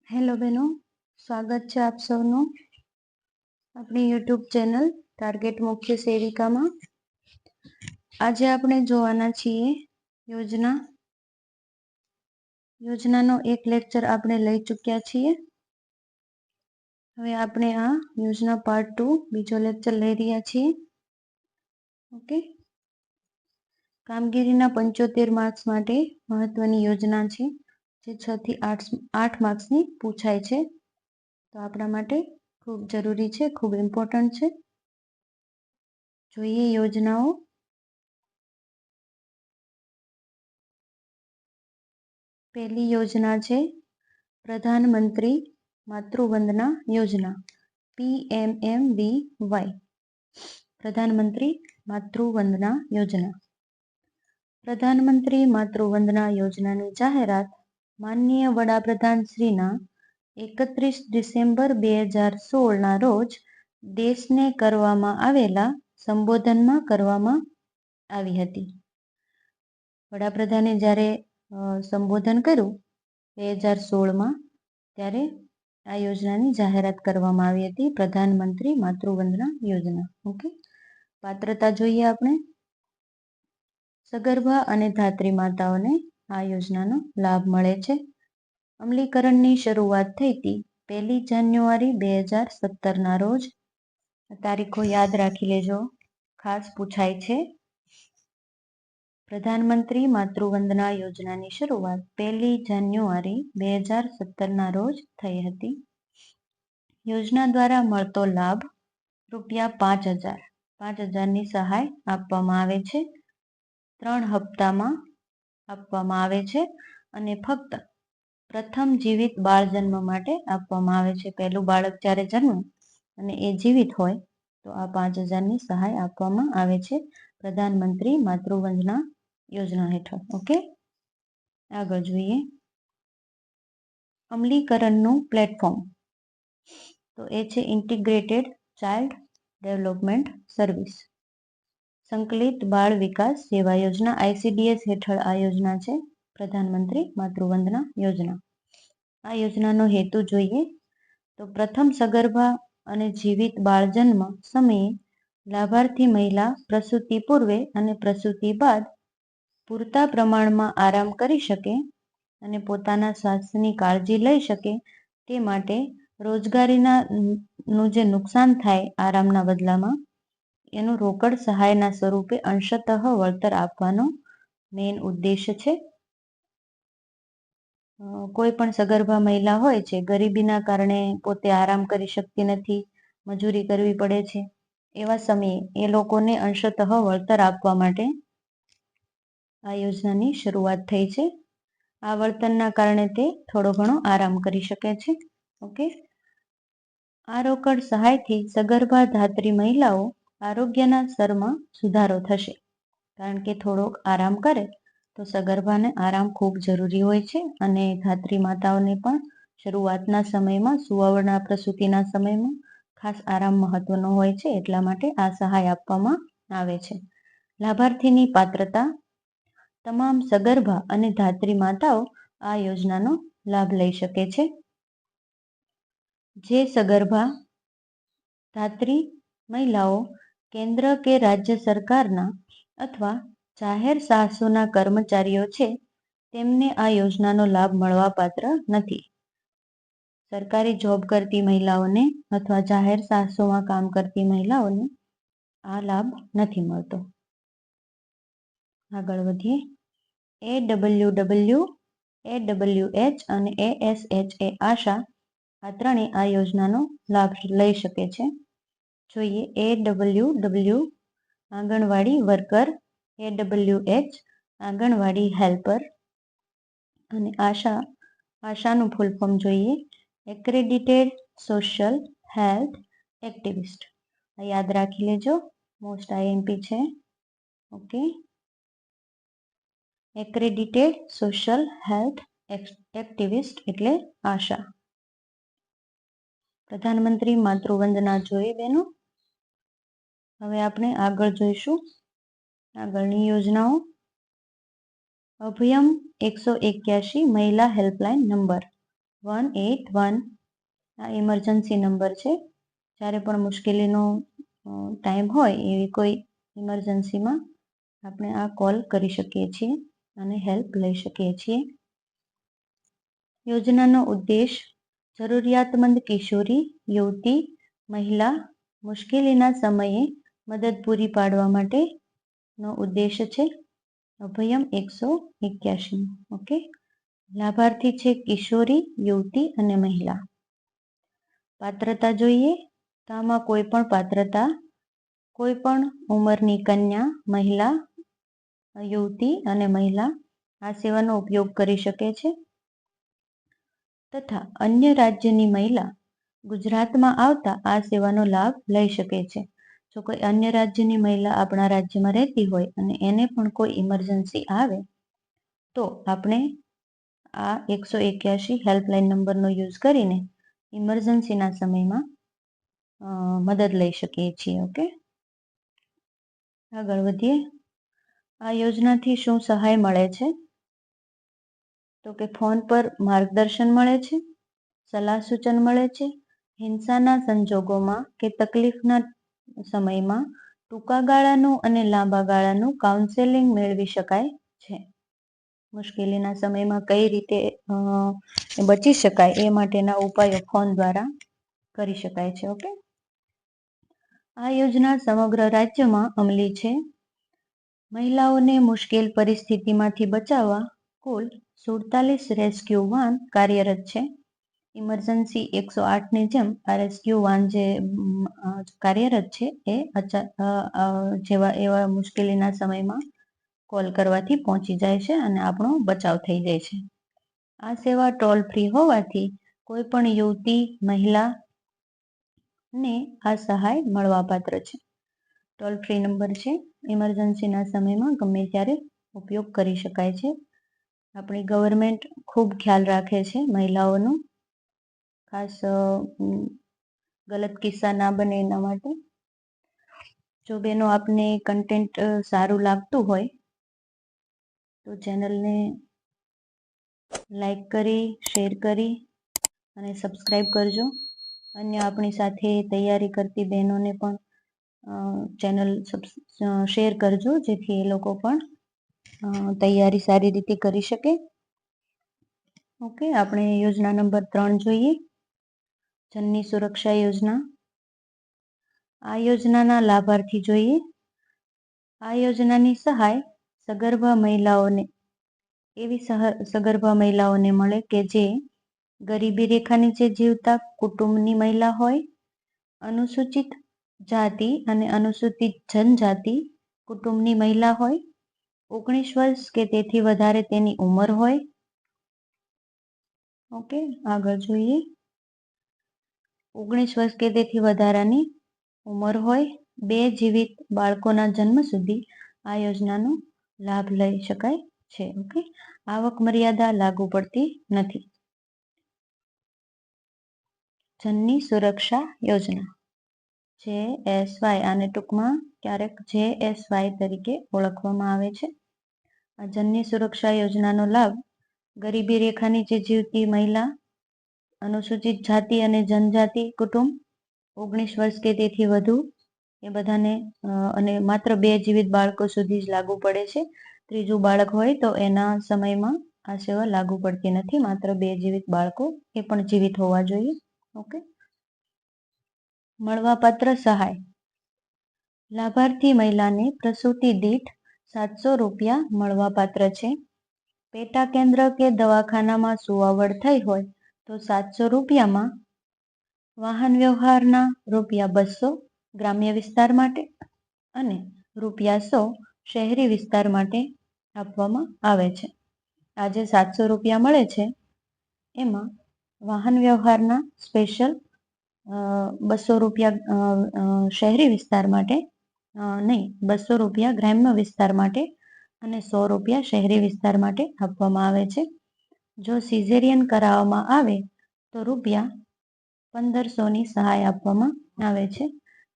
Hello બહેનો, સ્વાગત છે આપ સૌનું આપણી યુટ્યુબ ચેનલ ટાર્ગેટ મુખ્ય સેવિકામાં. આજે આપણે જોવાના છીએ યોજનાનો એક લેક્ચર આપણે લઈ ચૂક્યા છીએ. હવે આપણે આ યોજના પાર્ટ 2 બીજો લેક્ચર લઈ રહ્યા છીએ. ઓકે, કામગીરીના 75 માર્ક્સ માટે મહત્વની યોજના છે જે 6 થી 8 માર્ક્સની પૂછાય છે. તો આપણા માટે ખૂબ જરૂરી છે, ખૂબ ઇમ્પોર્ટન્ટ છે. જોઈએ યોજનાઓ. પહેલી યોજના છે પ્રધાનમંત્રી માતૃવંદના યોજના, PMMVY. પ્રધાનમંત્રી માતૃવંદના યોજના. પ્રધાનમંત્રી માતૃવંદના યોજનાની જાહેરાત માનનીય વડાપ્રધાન શ્રીના 31 ડિસેમ્બર 2016ના રોજ દેશને કરવામાં આવેલા સંબોધનમાં કરવામાં આવી હતી. વડાપ્રધાને જ્યારે સંબોધન કર્યું 2016માં, ત્યારે આ યોજનાની જાહેરાત કરવામાં આવી હતી, પ્રધાનમંત્રી માતૃવંદના યોજના. ઓકે, પાત્રતા જોઈએ આપણે. સગર્ભા અને ધાત્રી માતાઓને આ યોજનાનો લાભ મળે છે. અમલીકરણની શરૂઆત થઈ હતી 1 જાન્યુઆરી 2017ના રોજ. તારીખો યાદ રાખી લેજો, ખાસ પૂછાય છે. પ્રધાનમંત્રી માતૃવંદના યોજનાની શરૂઆત 1 જાન્યુઆરી 2017ના રોજ થઈ હતી. યોજના દ્વારા મળતો લાભ ₹5,000. 5,000ની સહાય આપવામાં આવે છે. 3 હપ્તામાં આપવામાં આવે છે અને ફક્ત પ્રથમ જીવિત બાળ જન્મ માટે આપવામાં આવે છે. પહેલું બાળક જ્યારે જન્મે અને એ જીવિત હોય તો આ 5,000ની સહાય આપવામાં આવે છે પ્રધાનમંત્રી માતૃવંદના યોજના હેઠળ. ઓકે, આગળ જોઈએ અમલીકરણનું પ્લેટફોર્મ. તો એ છે ઇન્ટિગ્રેટેડ ચાઇલ્ડ ડેવલપમેન્ટ સર્વિસ. સંકલિત બાળ વિકાસ સેવા યોજના, ICDS હેઠળ આ યોજના છે, પ્રધાનમંત્રી માતૃવંદના યોજના. આ યોજનાનો હેતુ જોઈએ તો પ્રથમ સગર્ભા અને જીવિત બાળ જન્મ સમયે લાભાર્થી મહિલા પ્રસૂતિ પૂર્વે અને પ્રસૂતિ બાદ પૂરતા પ્રમાણમાં આરામ કરી શકે અને પોતાના સ્વાસ્થ્યની કાળજી લઈ શકે તે માટે રોજગારીનું જે નુકસાન થાય આરામના બદલામાં, એનું રોકડ સહાયના સ્વરૂપે અંશતઃ વળતર આપવાનો મેઇન ઉદ્દેશ છે. કોઈ પણ સગર્ભા મહિલા હોય છે, ગરીબીના કારણે પોતે આરામ કરી શકતી નથી, મજૂરી કરવી પડે છે, એવા સમયે એ લોકોને અંશતઃ વળતર આપવા માટે આ યોજનાની શરૂઆત થઈ છે. આ વળતરના કારણે તે થોડો ઘણો આરામ કરી શકે છે. ઓકે, આ રોકડ સહાયથી સગર્ભા ધાત્રી મહિલાઓ આરોગ્યના સ્તરમાં સુધારો થશે, કારણ કે થોડોક આરામ કરે તો સગર્ભાને આરામ ખૂબ જરૂરી હોય છે અને ધાત્રી માતાઓને પણ શરૂઆતના સમયમાં, સુવાવડના પ્રસૂતિના સમયમાં ખાસ આરામ મહત્વનો હોય છે, એટલા માટે આ સહાય આપવામાં આવે છે. લાભાર્થીની પાત્રતા. તમામ સગર્ભા અને ધાત્રી માતાઓ આ યોજનાનો લાભ લઈ શકે છે. જે સગર્ભા ધાત્રી મહિલાઓ કેન્દ્ર કે રાજ્ય સરકારના અથવા જાહેર સાહસોના કર્મચારીઓ છે, તેમને આ યોજનાનો લાભ મળવાપાત્ર નથી. સરકારી જોબ કરતી મહિલાઓને અથવા જાહેર સાહસોમાં કામ કરતી મહિલાઓને આ લાભ નથી મળતો. આગળ વધીએ. AWW, AWH અને ASHA આશા, આ ત્રણેય આ યોજનાનો લાભ લઈ શકે છે. જોઈએ AWW anganwadi worker, AWH anganwadi helper અને આશાનું ફૂલ ફોર્મ જોઈએ એક્રેડિટેડ સોશિયલ હેલ્થ એક્ટિવિસ્ટ. આ યાદ રાખી લેજો, મોસ્ટ IMP છે. Okay, accredited social health activist એટલે આશા. પ્રધાનમંત્રી માતૃવંદના જોઈએ બેનો. હવે આપણે આગળ જોઈશું આગળની યોજનાઓ. અભયમ 181 મહિલા હેલ્પલાઇન નંબર, 181 આ ઇમરજન્સી નંબર છે. જ્યારે પણ મુશ્કેલીનો ટાઈમ હોય એવી કોઈ ઇમરજન્સીમાં આપણે આ કોલ કરી શકીએ છીએ અને હેલ્પ લઈ શકીએ છીએ. યોજનાનો ઉદ્દેશ જરૂરિયાતમંદ કિશોરી, યુવતી, મહિલા મુશ્કેલીના સમયે મદદ પૂરી પાડવા માટેનો ઉદ્દેશ છે. અભયમ 181. ઓકે, લાભાર્થી છે કિશોરી, યુવતી અને મહિલા. પાત્રતા જોઈએ તો આમાં કોઈ પણ પાત્રતા, કોઈ પણ ઉંમરની કન્યા, મહિલા, યુવતી અને મહિલા આ સેવાનો ઉપયોગ કરી શકે છે. તથા અન્ય રાજ્યની મહિલા ગુજરાતમાં આવતા આ સેવાનો લાભ લઈ શકે છે. જો કોઈ અન્ય રાજ્યની મહિલા આપણા રાજ્યમાં રહેતી હોય અને એને પણ કોઈ ઇમરજન્સી આવે તો આપણે આ 181 હેલ્પલાઇન નંબરનો યુઝ કરીને ઇમરજન્સીના સમયમાં મદદ લઈ શકીએ છીએ. ઓકે, આગળ વધીએ. આ યોજનાથી શું સહાય મળે છે? તો કે ફોન પર માર્ગદર્શન મળે છે, સલાહ સૂચન મળે છે, હિંસાના સંજોગોમાં કે તકલીફના સમયમાં ટૂંકા ગાળાનું અને લાંબા ગાળાનું કાઉન્સેલિંગ મેળવી શકાય છે. મુશ્કેલીના સમયમાં કઈ રીતે બચી શકાય એ માટેના ઉપાયો ફોન દ્વારા કરી શકાય છે. ઓકે, આ યોજના સમગ્ર રાજ્યમાં અમલી છે. મહિલાઓને મુશ્કેલ પરિસ્થિતિમાંથી બચાવવા કુલ 47 રેસ્ક્યુ વાન કાર્યરત છે. ઇમરજન્સી 108ની જેમ આ રેસ્ક્યુ વાન જે કાર્યરત છે એ એવા મુશ્કેલીના સમયમાં કોલ કરવાથી પહોંચી જાય છે અને આપણો બચાવ થઈ જાય છે. આ સેવા ટોલ ફ્રી હોવાથી કોઈ પણ યુવતી, મહિલાને આ સહાય મળવાપાત્ર છે. ટોલ ફ્રી નંબર છે, ઇમરજન્સીના સમયમાં ગમે ત્યારે ઉપયોગ કરી શકાય છે. આપણી ગવર્મેન્ટ ખૂબ ખ્યાલ રાખે છે મહિલાઓનો, ખાસ ગલત કિસ્સા ના બને એના માટે. જો બેનો આપને કન્ટેન્ટ સારું લાગતું હોય તો ચેનલને લાઈક કરી, શેર કરી અને સબસ્ક્રાઈબ કરજો. અન્ય આપણી સાથે તૈયારી કરતી બહેનોને પણ ચેનલ શેર કરજો, જેથી એ લોકો પણ તૈયારી સારી રીતે કરી શકે. ઓકે, આપણે યોજના નંબર 3 જોઈએ, જનની સુરક્ષા યોજના. આ યોજનાના લાભાર્થી જોઈએ. આ યોજનાની સહાય સગર્ભા મહિલાઓને સગર્ભા મહિલાઓને મળે કે જે ગરીબી રેખા નીચે જીવતા કુટુંબની મહિલા હોય, અનુસૂચિત જાતિ અને અનુસૂચિત જનજાતિ કુટુંબની મહિલા હોય, 19 વર્ષ કે તેથી વધારે તેની ઉંમર હોય. ઓકે, આગળ જોઈએ. 19 વર્ષ કે તેથી વધારાની ઉંમર હોય, 2 જીવિત બાળકોના જન્મ સુધી આ યોજનાનો લાભ લઈ શકાય છે. ઓકે, આવક મર્યાદા લાગુ પડતી નથી. જનની સુરક્ષા યોજના JSY, આને ટૂંકમાં ક્યારેક JSY તરીકે ઓળખવામાં આવે છે. આ જનની સુરક્ષા યોજનાનો લાભ ગરીબી રેખા નીચે જીવતી મહિલા, અનુસૂચિત જાતિ અને જનજાતિ કુટુંબ, 19 વર્ષ કે તેથી વધુ એ બધાને અને માત્ર 2 જીવિત બાળકો સુધી જ લાગુ પડે છે. ત્રીજું બાળક હોય તો એના સમયમાં આ સેવા લાગુ પડતી નથી. માત્ર 2 જીવિત બાળકો, એ પણ જીવિત હોવા જોઈએ. ઓકે, મળવાપાત્ર સહાય. લાભાર્થી મહિલાને પ્રસૂતિ દીઠ 700 રૂપિયા મળવાપાત્ર છે. પેટા કેન્દ્ર કે દવાખાનામાં સુવાવડ થઈ હોય તો 700 રૂપિયામાં વાહન વ્યવહારના ₹200 ગ્રામ્ય વિસ્તાર માટે અને ₹100 શહેરી વિસ્તાર માટે આપવામાં આવે છે. આ જે 700 રૂપિયા મળે છે એમાં વાહન વ્યવહારના સ્પેશિયલ 200 રૂપિયા શહેરી વિસ્તાર માટે, નહીં, 200 રૂપિયા ગ્રામ્ય વિસ્તાર માટે અને 100 રૂપિયા શહેરી વિસ્તાર માટે આપવામાં આવે છે. જો સિઝેરિયન કરાવવામાં આવે તો ₹1500ની સહાય આપવામાં આવે છે.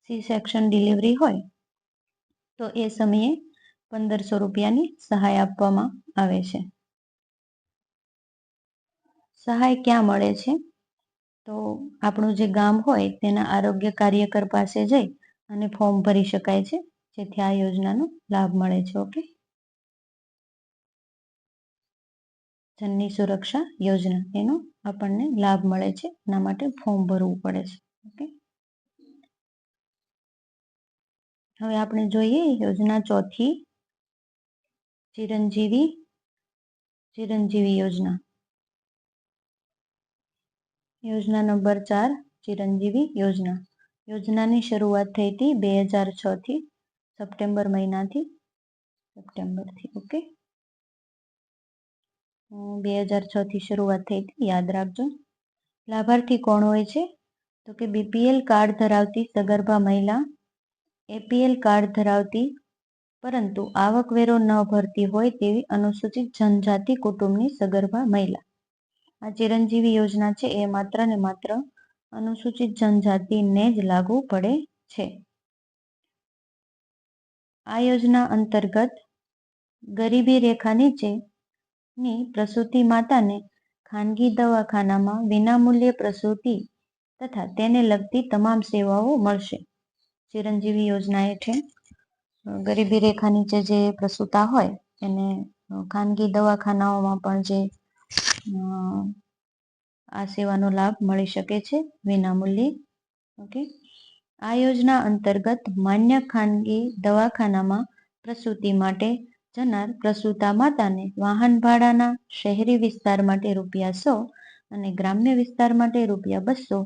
સી સેક્શન ડિલિવરી હોય તો એ સમયે 1500 રૂપિયાની સહાય આપવામાં આવે છે. સહાય ક્યાં મળે છે? તો આપણું જે ગામ હોય તેના આરોગ્ય કાર્યકર પાસે જઈ અને ફોર્મ ભરી શકાય છે, જેથી આ યોજનાનો લાભ મળે છે. ઓકે, જનની સુરક્ષા યોજના, એનો આપણને લાભ મળે છે, એના માટે ફોર્મ ભરવું પડે છે. ઓકે, હવે આપણે જોઈએ યોજના ચોથી, ચિરંજીવી યોજના. યોજના નંબર 4, ચિરંજીવી યોજના. યોજનાની શરૂઆત થઈ હતી 2006 થી, સપ્ટેમ્બર મહિનાથી, સપ્ટેમ્બરથી. ઓકે, 2006 થી શરૂઆત થઈ હતી, યાદ રાખજો. લાભાર્થી કોણ હોય છે? તો કે બીપીએલ કાર્ડ ધરાવતી સગર્ભા મહિલા, એપીએલ કાર્ડ ધરાવતી પરંતુ આવકવેરો ન ભરતી હોય તેવી અનુસૂચિત જનજાતિ કુટુંબની સગર્ભા મહિલા. આ ચિરંજીવી યોજના છે એ માત્ર ને માત્ર અનુસૂચિત જનજાતિને જ લાગુ પડે છે. આ યોજના અંતર્ગત ગરીબી રેખા નીચેની પ્રસૂતિ માતાને ખાનગી દવાખાનામાં વિનામૂલ્યે પ્રસૂતિ તથા તેને લગતી તમામ સેવાઓ મળશે. ચિરંજીવી યોજના હેઠળ ગરીબી રેખા નીચે જે પ્રસૂતા હોય એને ખાનગી દવાખાનાઓમાં પણ જે આ સેવાનો લાભ મળી શકે છે વિનામૂલ્યે. ઓકે, આ યોજના અંતર્ગત માન્ય ખાનગી દવાખાનામાં પ્રસૂતિ માટે જનાર પ્રસૂતા માતાને વાહન ભાડાના શહેરી વિસ્તાર માટે ₹100 અને ગ્રામ્ય વિસ્તાર માટે ₹200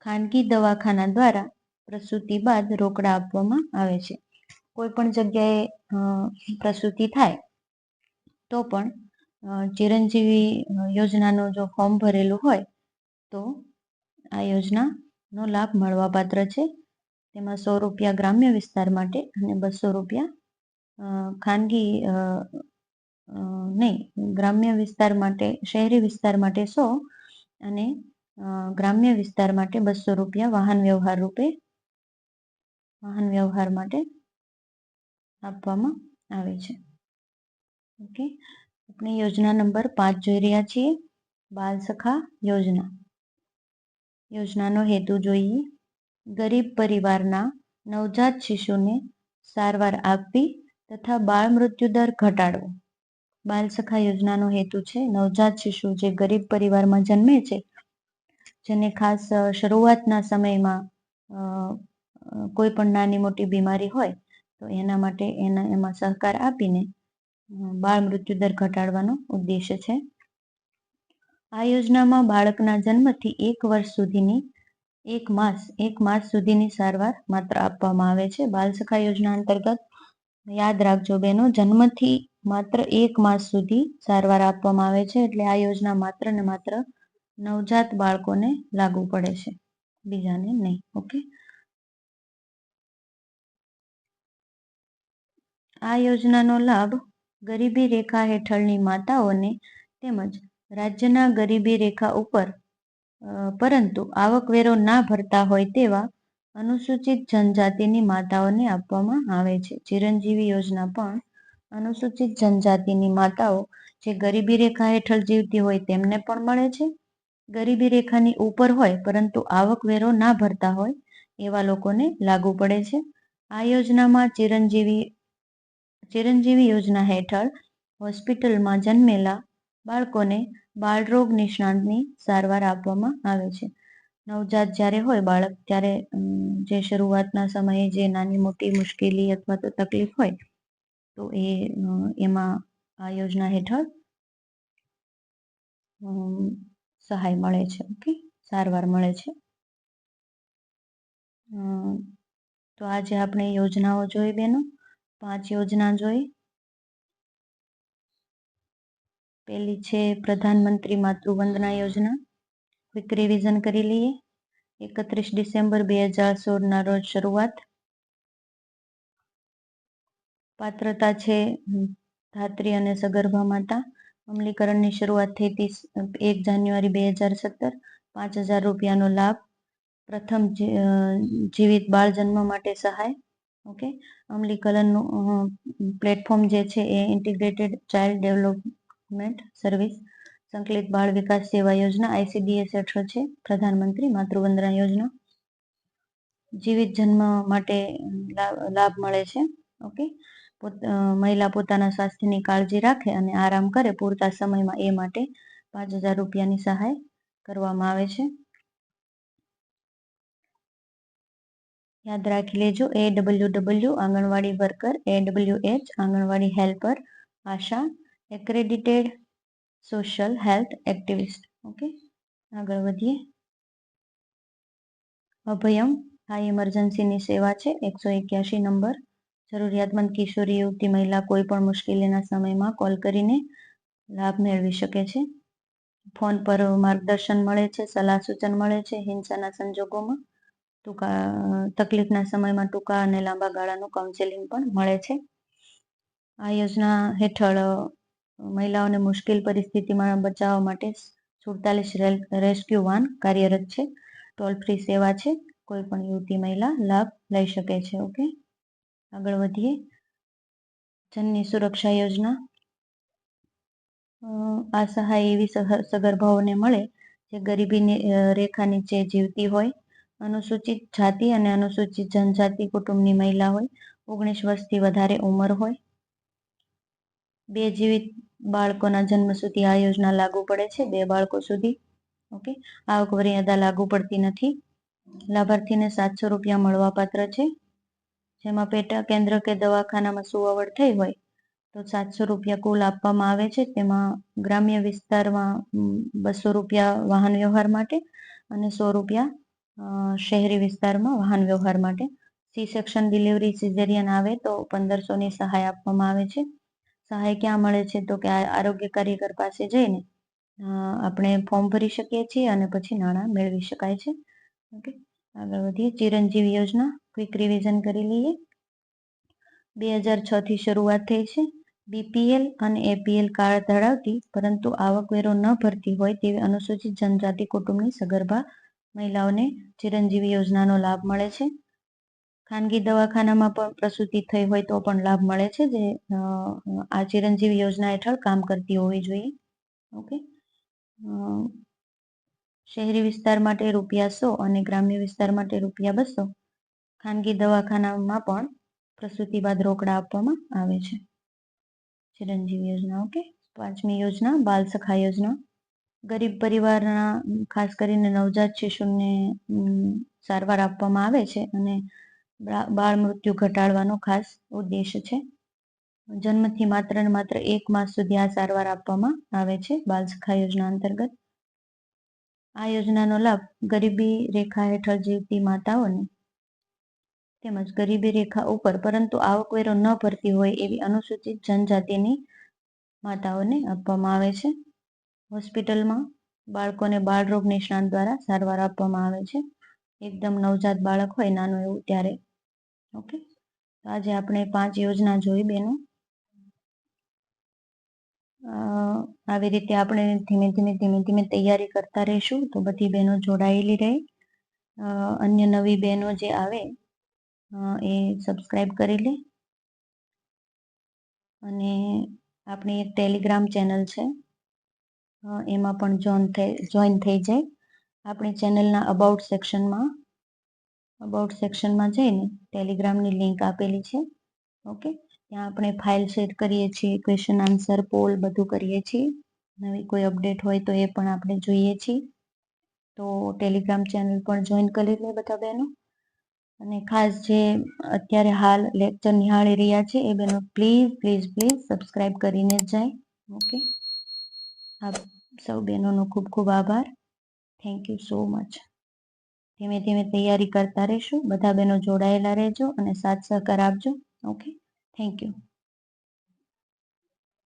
ખાનગી દવાખાના દ્વારા પ્રસૂતિ બાદ રોકડા આપવામાં આવે છે. કોઈ પણ જગ્યાએ પ્રસૂતિ થાય તો પણ ચિરંજીવી યોજનાનું જો ફોર્મ ભરેલું હોય તો આ યોજનાનો લાભ મળવાપાત્ર છે. તેમાં ₹100 ગ્રામ્ય વિસ્તાર માટે અને ₹200 ખાનગી નહીં, ગ્રામ્ય વિસ્તાર માટે, શહેરી વિસ્તાર માટે 100 અને ગ્રામ્ય વિસ્તાર માટે ₹200 વાહન વ્યવહાર માટે આપવામાં આવે છે. ઓકે, આપણે યોજના નંબર 5 જોઈ રહ્યા છીએ, બાલ સખા યોજના. યોજનાનો હેતુ જોઈએ. ગરીબ પરિવારના નવજાત શિશુને સારવાર આપવી તથા બાળ મૃત્યુદર ઘટાડવો. બાલ સખા યોજનાનો હેતુ છે નવજાત શિશુ જે ગરીબ પરિવારમાં જન્મે છે, જેને ખાસ શરૂઆતના સમયમાં કોઈ પણ નાની મોટી બીમારી હોય તો એના માટે એમાં સહકાર આપીને બાળ મૃત્યુદર ઘટાડવાનો ઉદ્દેશ્ય છે. આ યોજનામાં બાળકના જન્મથી 1 વર્ષ સુધીની 1 માસ સુધીની સારવાર માત્ર આપવામાં આવે છે. બાલ સખા યોજના અંતર્ગત યાદ રાખજો બહેનો, જન્મથી માત્ર 1 માસ સુધી સારવાર આપવામાં આવે છે. એટલે આ યોજના માત્ર ને માત્ર નવજાત બાળકોને લાગુ પડે છે, બીજાને નહીં. ઓકે, આ યોજનાનો લાભ ગરીબી રેખા હેઠળની માતાઓને તેમજ રાજ્યના ગરીબી રેખા ઉપર પરંતુ આવકવેરો ના ભરતા હોય તેવા અનુસૂચિત જનજાતિની માતાઓને આપવામાં આવે છે. ચિરંજીવી યોજના પણ અનુસૂચિત જનજાતિની માતાઓ જે ગરીબી રેખા હેઠળ જીવતી હોય તેમને પણ મળે છે. ગરીબી રેખાની ઉપર હોય પરંતુ આવકવેરો ના ભરતા હોય એવા લોકોને લાગુ પડે છે. આ યોજનામાં ચિરંજીવી યોજના હેઠળ હોસ્પિટલમાં જન્મેલા બાળકોને બાળરોગ નિષ્ણાતની સારવાર આપવામાં આવે છે. નવજાત જ્યારે હોય બાળક ત્યારે જે શરૂઆતના સમયે જે નાની મોટી મુશ્કેલી અથવા તો તકલીફ હોય તો એમાં આ યોજના હેઠળ સહાય મળે છે. ઓકે, સારવાર મળે છે. તો આજે આપણે યોજનાઓ જોઈ બેનો, 5 યોજના જોઈ. પહેલી છે પ્રધાનમંત્રી માતૃવંદના યોજના. ક્વિક રિવિઝન કરી લઈએ. 31 ડિસેમ્બર 2016ના રોજ શરૂઆત. પાત્રતા છે ધાત્રી અને સગર્ભા માતા. અમલીકરણની શરૂઆત થઈ હતી 1 જાન્યુઆરી 2017. ₹5000નો લાભ. પ્રથમ જીવિત બાળ જન્મ માટે સહાય. ઓકે, અમલીકરણનું પ્લેટફોર્મ જે છે એ ઇન્ટિગ્રેટેડ ચાઇલ્ડ ડેવલપમેન્ટ સર્વિસ સંકલિત બાળ વિકાસ સેવા યોજના ICDS હેઠળ છે. પ્રધાનમંત્રી માતૃવંદના યોજના, જીવિત જન્મ માટે લાભ મળે છે. ઓકે, મહિલા પોતાના સ્વાસ્થ્યની કાળજી રાખે અને આરામ કરે પૂરતા સમયમાં એ માટે 5,000 રૂપિયાની સહાય કરવામાં આવે છે. યાદ રાખી લેજો. AWW anganwadi worker, AWH anganwadi helper, ASHA accredited social health activist. Okay, આગળ વધીએ. અભયમ આ ઇમરજન્સીની સેવા છે. 181 નંબર. જરૂરિયાતમંદ કિશોરી, યુવતી, મહિલા કોઈ પણ મુશ્કેલીના સમયમાં કોલ કરીને લાભ મેળવી શકે છે. ફોન પર માર્ગદર્શન મળે છે, સલાહ સૂચન મળે છે. હિંસાના સંજોગોમાં તકલીફના સમયમાં ટૂંકા અને લાંબા ગાળાનું કાઉન્સેલિંગ પણ મળે છે. આ યોજના હેઠળ મહિલાઓને મુશ્કેલ પરિસ્થિતિમાં બચાવવા માટે 47 રેસ્ક્યુ વાન કાર્યરત છે. ટોલ ફ્રી સેવા છે. કોઈ પણ યુવતી મહિલા લાભ લઈ શકે છે. ઓકે, આગળ વધીએ. જનની સુરક્ષા યોજના. આ સહાય એવી સગર્ભાઓને મળે જે ગરીબી રેખા નીચે જીવતી હોય, અનુસૂચિત જાતિ અને અનુસૂચિત જનજાતિ કુટુંબની મહિલા હોય, 19 વર્ષથી વધારે ઉંમર હોય. 2 જીવિત બાળકોના જન્મ સુધી આ યોજના લાગુ પડે છે. 2 બાળકો સુધી. ઓકે, આવક મર્યાદા લાગુ પડતી નથી. લાભાર્થીને 700 રૂપિયા મળવાપાત્ર છે. જેમાં પેટા કેન્દ્ર કે દવાખાનામાં સુવાવડ થઈ હોય તો 700 રૂપિયા કુલ આપવામાં આવે છે. તેમાં ગ્રામ્ય વિસ્તારમાં 200 રૂપિયા વાહન વ્યવહાર માટે અને 100 રૂપિયા શહેરી વિસ્તારમાં વાહન વ્યવહાર માટે. સી સેક્શન ડિલિવરી સિઝેરિયન આવે તો 1500ની સહાય આપવામાં આવે છે. સહાય ક્યાં મળે છે? તો કે આરોગ્ય કાર્યકર પાસે જઈને આપણે ફોર્મ ભરી શકીએ છીએ અને પછી નાણાં મેળવી શકાય છે. ઓકે, આગળ વધીએ. ચિરંજીવી યોજના ક્વિક રિવિઝન કરી લઈએ. 2006 થી શરૂઆત થઈ છે. BPL અને APL કાર્ડ ધરાવતી પરંતુ આવકવેરો ન ભરતી હોય તેવી અનુસૂચિત જનજાતિ કુટુંબની સગર્ભા મહિલાઓને ચિરંજીવી યોજનાનો લાભ મળે છે. ખાનગી દવાખાનામાં પણ પ્રસૂતિ થઈ હોય તો પણ લાભ મળે છે, જે આ ચિરંજીવી યોજના હેઠળ કામ કરતી હોવી જોઈએ. ઓકે, શહેરી વિસ્તાર માટે ₹100 અને ગ્રામ્ય વિસ્તાર માટે ₹200 ખાનગી દવાખાનામાં પણ પ્રસૂતિ બાદ રોકડા આપવામાં આવે છે. ચિરંજીવી યોજના. ઓકે, 5મી યોજના બાલ સખા યોજના. ગરીબ પરિવારના ખાસ કરીને નવજાત શિશુને સારવાર આપવામાં આવે છે અને બાળ મૃત્યુ ઘટાડવાનો ખાસ ઉદ્દેશ છે. જન્મથી માત્ર ને માત્ર 1 માસ સુધી આ સારવાર આપવામાં આવે છે બાલ સખા યોજના અંતર્ગત. આ યોજનાનો લાભ ગરીબી રેખા હેઠળ જીવતી માતાઓને તેમજ ગરીબી રેખા ઉપર પરંતુ આવકવેરો ન ભરતી હોય એવી અનુસૂચિત જનજાતિની માતાઓને આપવામાં આવે છે. હોસ્પિટલમાં બાળકોને બાળરોગ નિષ્ણાત દ્વારા સારવાર આપવામાં આવે છે. એકદમ નવજાત બાળક હોય નાનું એવું ત્યારે. ઓકે, તો આજે આપણે 5 યોજના જોઈ બહેનો. આવી રીતે આપણે ધીમે ધીમે તૈયારી કરતા રહીશું તો બધી બહેનો જોડાયેલી રહે. અન્ય નવી બહેનો જે આવે એ સબસ્ક્રાઈબ કરી લે અને આપણી એક ટેલિગ્રામ ચેનલ છે એમાં પણ જોઈન થઈ જાય. આપણી ચેનલના અબાઉટ સેક્શનમાં જઈને ટેલિગ્રામની લિંક આપેલી છે. ઓકે, ત્યાં આપણે ફાઇલ શેર કરીએ છીએ, ક્વેશ્ચન આન્સર પોલ બધું કરીએ છીએ. નવી કોઈ અપડેટ હોય તો એ પણ આપણે જોઈએ છીએ. તો ટેલિગ્રામ ચેનલ પણ જોઈન કરી લે બધા બહેનો. અને ખાસ જે અત્યારે હાલ લેક્ચર નિહાળી રહ્યા છે એ બહેનો પ્લીઝ સબસ્ક્રાઈબ કરીને જ જાય. ઓકે, આપ સૌ બહેનોનો ખૂબ ખૂબ આભાર. Thank you so much. ધીમે ધીમે તૈયારી કરતા રહેશું. બધા બહેનો જોડાયેલા રહેજો અને સાથ સહકાર આપજો. Okay, thank you.